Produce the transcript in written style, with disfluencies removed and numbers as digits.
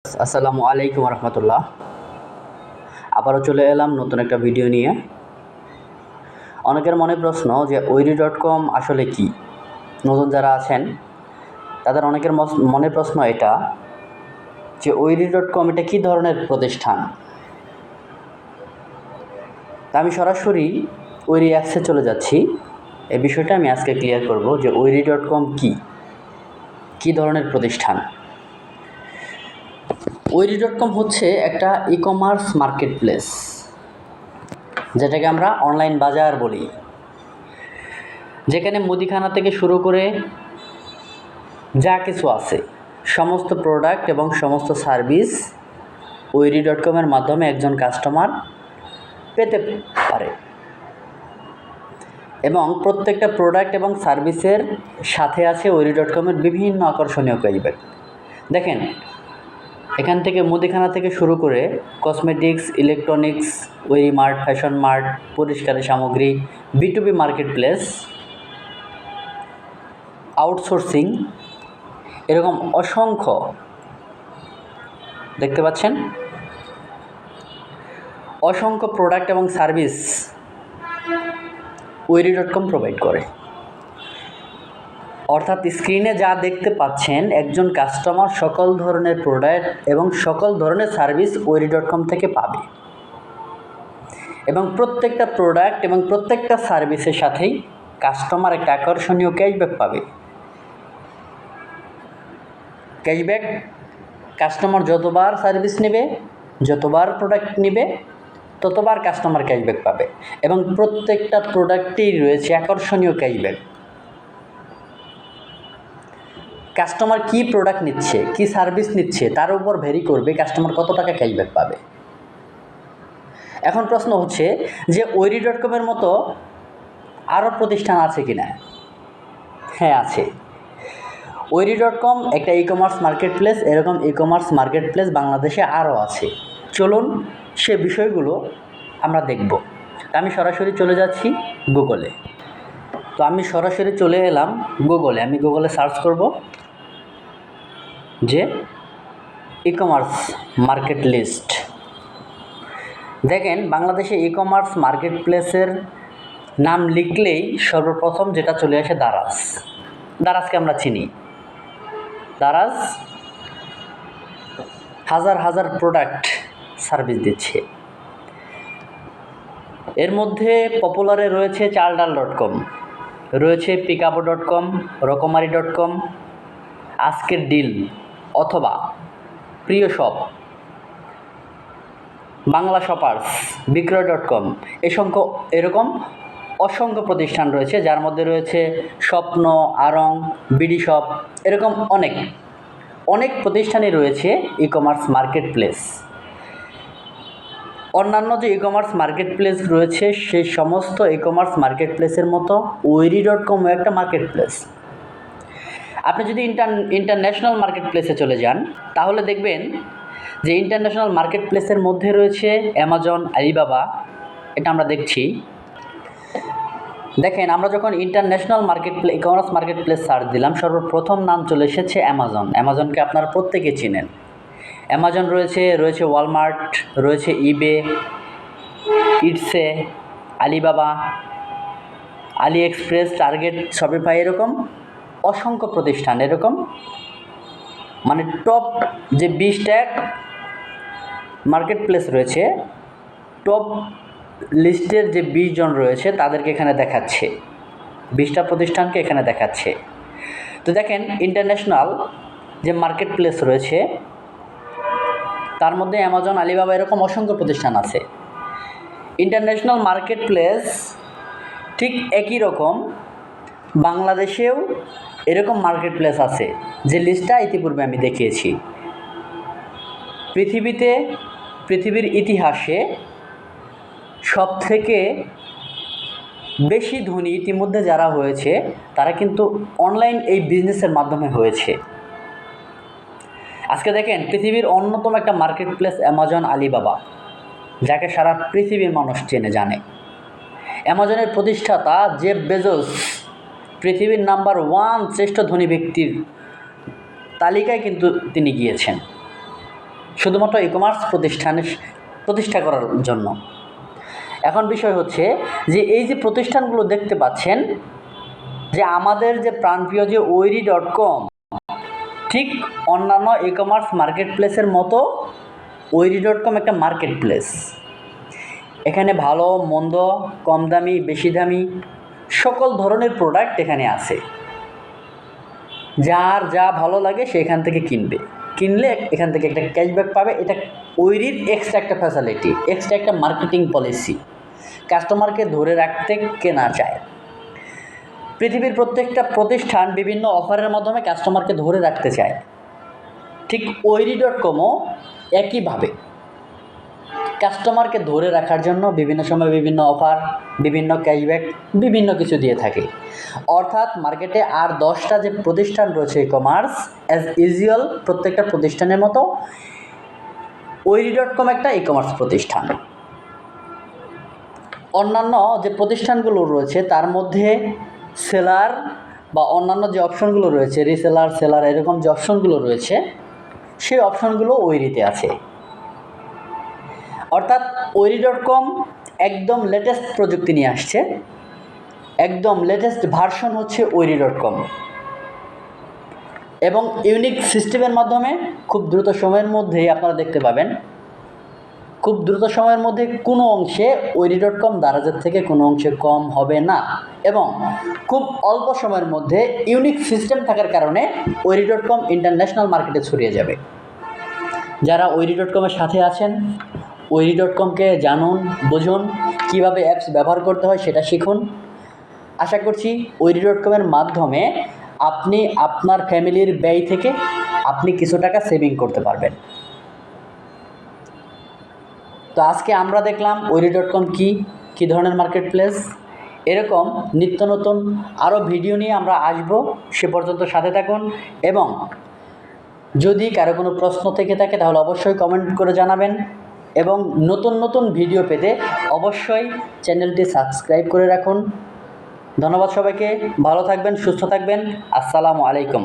আসসালামু আলাইকুম রহমতুল্লাহ। আবারও চলে এলাম নতুন একটা ভিডিও নিয়ে। অনেকের মনে প্রশ্ন যে ওইরি.কম আসলে কি। নতুন যারা আছেন তাদের অনেকের মনে প্রশ্ন এটা যে ওইরি.কম এটা কী ধরনের প্রতিষ্ঠান। তা আমি সরাসরি ওইরি অ্যাপসে চলে যাচ্ছি। এই বিষয়টা আমি আজকে ক্লিয়ার করব যে ওইরি.কম কী ধরনের প্রতিষ্ঠান। ওইরি.কম হচ্ছে একটা ই কমার্স মার্কেট প্লেস, যেটাকে আমরা অনলাইন বাজার বলি, যেখানে মুদিখানা থেকে শুরু করে যা কিছু আছে সমস্ত প্রোডাক্ট এবং সমস্ত সার্ভিস ওইরি.কমের মাধ্যমে একজন কাস্টমার পেতে পারে। এবং প্রত্যেকটা প্রোডাক্ট এবং সার্ভিসের সাথে আছে ওইরি.কমের বিভিন্ন আকর্ষণীয় ক্যাশব্যাক। দেখেন, এখান থেকে মুদিখানা থেকে শুরু করে কসমেটিক্স, ইলেকট্রনিক্স, ওইরি মার্ট, ফ্যাশন মার্ট, পরিষ্কারের সামগ্রী, বি2বি মার্কেট প্লেস, আউটসোর্সিং, এরকম অসংখ্য দেখতে পাচ্ছেন অসংখ্য প্রোডাক্ট এবং সার্ভিস ওইরি.কম প্রোভাইড করে। অর্থাৎ স্ক্রিনে যা দেখতে পাচ্ছেন একজন কাস্টমার সকল ধরনের প্রোডাক্ট এবং সকল ধরনের সার্ভিস ওইরি.কম থেকে পাবে। এবং প্রত্যেকটা প্রোডাক্ট এবং প্রত্যেকটা সার্ভিসের সাথেই কাস্টমার একটা আকর্ষণীয় ক্যাশব্যাক পাবে। ক্যাশব্যাক কাস্টমার যতবার সার্ভিস নেবে, যতবার প্রোডাক্ট নেবে, ততবার কাস্টমার ক্যাশব্যাক পাবে। এবং প্রত্যেকটা প্রোডাক্টেই রয়েছে আকর্ষণীয় ক্যাশব্যাক। কাস্টমার কী প্রোডাক্ট নিচ্ছে, কী সার্ভিস নিচ্ছে, তার উপর ভ্যারি করবে কাস্টমার কত টাকা ক্যাশব্যাক পাবে। এখন প্রশ্ন হচ্ছে যে ওইরি.কমের মতো আরও প্রতিষ্ঠান আছে কি না? হ্যাঁ, আছে। ওইরি.কম একটা ই কমার্স মার্কেট প্লেস। এরকম ই কমার্স মার্কেট প্লেস বাংলাদেশে আরও আছে। চলুন সে বিষয়গুলো আমরা দেখব। আমি সরাসরি চলে যাচ্ছি গুগলে। তো আমি সরাসরি চলে এলাম গুগলে। আমি গুগলে সার্চ করব যে ই কমার্স মার্কেট লিস্ট। দেখেন, বাংলাদেশে ই কমার্স মার্কেট প্লেসের নাম লিখলেই সর্বপ্রথম যেটা চলে আসে দারাজ। দারাজকে আমরা চিনি। দারাজ হাজার হাজার প্রোডাক্ট সার্ভিস দিচ্ছে। এর মধ্যে পপুলারে রয়েছে চালডাল.কম, রয়েছে পিকাবো.কম, রকমারি.কম, আজকের ডিল অথবা প্রিয় শপ, বাংলা শপার্স, বিক্রয়.কম, এরকম অসংখ্য প্রতিষ্ঠান রয়েছে, যার মধ্যে রয়েছে স্বপ্ন, আরং, বিডি শপ, এরকম অনেক প্রতিষ্ঠানই রয়েছে ই কমার্স মার্কেট প্লেস। অন্যান্য যে ই কমার্স মার্কেট প্লেস রয়েছে সেই সমস্ত ই কমার্স মার্কেট প্লেসের মতো ওইরি.কমও একটা মার্কেট প্লেস। আপনি যদি ইন্টারন্যাশনাল মার্কেট প্লেসে চলে যান তাহলে দেখবেন যে ইন্টারন্যাশনাল মার্কেট প্লেসের মধ্যে রয়েছে অ্যামাজন, আলিবাবা, এটা আমরা দেখছি। দেখেন, আমরা যখন international e commerce market place search দিলাম, সর্বপ্রথম নাম চলে এসেছে অ্যামাজন। অ্যামাজনকে আপনারা প্রত্যেকে চিনেন। অ্যামাজন রয়েছে ওয়ালমার্ট, রয়েছে ইবে, ইটসে, আলিবাবা, আলি এক্সপ্রেস, টার্গেট, শপিফাই, এরকম অসংখ্য প্রতিষ্ঠান। এরকম মানে টপ যে 20টা মার্কেট প্লেস রয়েছে, টপ লিস্টের যে 20 জন রয়েছে তাদেরকে এখানে দেখাচ্ছে, 20টা প্রতিষ্ঠানকে এখানে দেখাচ্ছে। তো দেখেন, ইন্টারন্যাশনাল যে মার্কেট প্লেস রয়েছে তার মধ্যে অ্যামাজন, আলিবাবা, এরকম অসংখ্য প্রতিষ্ঠান আছে। ইন্টারন্যাশনাল মার্কেট প্লেস ঠিক একই রকম বাংলাদেশেও এরকম মার্কেট প্লেস আছে, যে লিস্টটা ইতিপূর্বে আমি দেখিয়েছি। পৃথিবীর ইতিহাসে সবথেকে বেশি ধনী ইতিমধ্যে যারা হয়েছে তারা কিন্তু অনলাইন এই বিজনেসের মাধ্যমে হয়েছে। আজকে দেখেন, পৃথিবীর অন্যতম একটা মার্কেট প্লেস অ্যামাজন, আলিবাবা, যাকে সারা পৃথিবীর মানুষ চেনে জানে। অ্যামাজনের প্রতিষ্ঠাতা জেফ বেজোস পৃথিবীর নাম্বার 1 শ্রেষ্ঠ ধনী ব্যক্তির তালিকায় কিন্তু তিনি গিয়েছেন। শুধুমাত্র ই কমার্স প্রতিষ্ঠা করার জন্য। এখন বিষয় হচ্ছে যে এই যে প্রতিষ্ঠানগুলো দেখতে পাচ্ছেন, যে আমাদের যে প্রাণপ্রিয় যে ওইরি.কম, ঠিক অন্যান্য ই কমার্স মার্কেট প্লেসের মতো ওইরি.কম একটা মার্কেট প্লেস। এখানে ভালো মন্দ, কম দামি, বেশি দামি সকল ধরনের প্রোডাক্ট এখানে আছে। যার যা ভালো লাগে সে এখান থেকে কিনলে এখান থেকে একটা ক্যাশব্যাক পাবে। এটা ওইরির এক্সট্রা একটা ফ্যাসিলিটি, এক্সট্রা একটা মার্কেটিং পলিসি। কাস্টমারকে ধরে রাখতে কেনা চায়। পৃথিবীর প্রত্যেকটা প্রতিষ্ঠান বিভিন্ন অফারের মাধ্যমে কাস্টমারকে ধরে রাখতে চায়। ঠিক ওইরি.কমও একইভাবে কাস্টমারকে ধরে রাখার জন্য বিভিন্ন সময় বিভিন্ন অফার, বিভিন্ন ক্যাশব্যাক, বিভিন্ন কিছু দিয়ে থাকে। অর্থাৎ মার্কেটে আর 10টা যে প্রতিষ্ঠান রয়েছে ই কমার্স, অ্যাজ ইউজুয়াল প্রত্যেকটা প্রতিষ্ঠানের মতো ওইরি.কম একটা ই কমার্স প্রতিষ্ঠান। অন্যান্য যে প্রতিষ্ঠানগুলো রয়েছে তার মধ্যে সেলার বা অন্যান্য যে অপশনগুলো রয়েছে, রিসেলার, সেলার, এরকম যে অপশনগুলো রয়েছে সেই অপশনগুলো ওইরিতে আছে। অর্থাৎ ওইরি.কম একদম লেটেস্ট প্রযুক্তি নিয়ে আসছে, একদম লেটেস্ট ভার্সন হচ্ছে ওইরি.কম, এবং ইউনিক সিস্টেমের মাধ্যমে খুব দ্রুত সময়ের মধ্যেই আপনারা দেখতে পাবেন, খুব দ্রুত সময়ের মধ্যে কোনো অংশে ওইরি.কম দারাজের থেকে কোনো অংশে কম হবে না, এবং খুব অল্প সময়ের মধ্যে ইউনিক সিস্টেম থাকার কারণে ওইরি.কম ইন্টারন্যাশনাল মার্কেটে ছড়িয়ে যাবে। যারা ওইরি.কমের সাথে আছেন, ওইরি.কমকে জানুন, বুঝুন, কীভাবে অ্যাপস ব্যবহার করতে হয় সেটা শিখুন। আশা করছি ওইরি.কমের মাধ্যমে আপনি আপনার ফ্যামিলির ব্যয় থেকে আপনি কিছু টাকা সেভিং করতে পারবেন। তো আজকে আমরা দেখলাম ওইরি.কম কী ধরনের মার্কেট প্লেস। এরকম নিত্য নতুন আরও ভিডিও নিয়ে আমরা আসব। সে পর্যন্ত সাথে থাকুন, এবং যদি কারো কোনো প্রশ্ন থেকে থাকে তাহলে অবশ্যই কমেন্ট করে জানাবেন, এবং নতুন নতুন ভিডিও পেতে অবশ্যই চ্যানেলটি সাবস্ক্রাইব করে রাখুন। ধন্যবাদ সবাইকে, ভালো থাকবেন, সুস্থ থাকবেন। আসসালামু আলাইকুম।